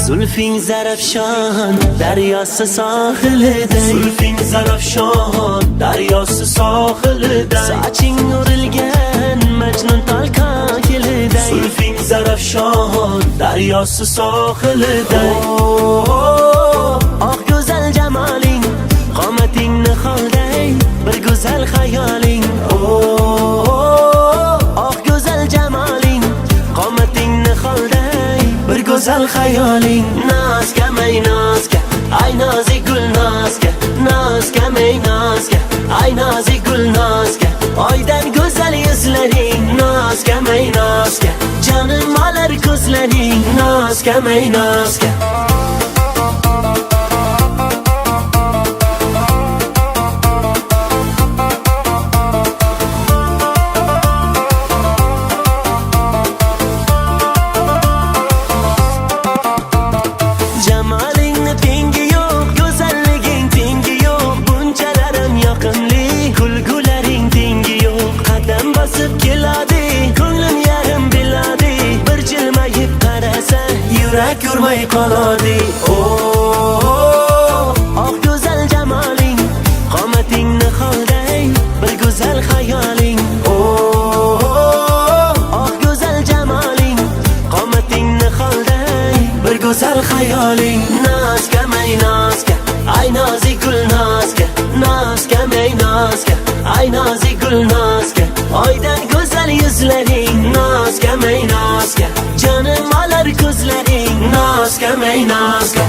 Zulfing zarafshon daryosi sohilida, Zulfing zarafshon daryosi sohilida, soching urilgan majnun tolqon kelida. Zulfing zarafshon daryosi sohilida. Oq go'zal jamoling, qomating niholday, bir go'zal xayoling. Oq go'zal jamoling, qomating niholday, bir go'zal xayoling. Nozga may nozga, ay nozik gul nozga, nozga may nozga, ay nozik gul nozga. Oydan go'zal yuzlaring, nozga may nozga, jonim olar ko'zlaring, nozga may nozga. Jamolingni tengi yo'q, go'zalliging tengi yo'q, bunchalarim yoqimli, kulgularing tengi yo'q. Qadam bosib keladi, ko'nglim yarim biladi, bir jilmayib qarasa, yurak yurmay qoladi. Oq go'zal jamoling, qomating niholday, bir go'zal xayoling. Oq go'zal jamoling, qomating niholday, bir go'zal xayoling. Nozga may nozga, ay nozik gul nozga, nozga may nozga, ay nozik gul nozga. Oydan go'zal yuzlaring, nozga may nozga, jonim olar ko'zlaring, nozga may nozga.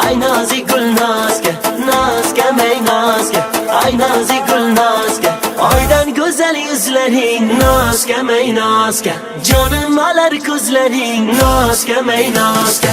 Ay nozik gul nozga, nozga may nozga, ay nozik gul nozga. Oydan go'zal yuzlaring, nozga may nozga, jonim olar ko'zlaring, nozga may nozga.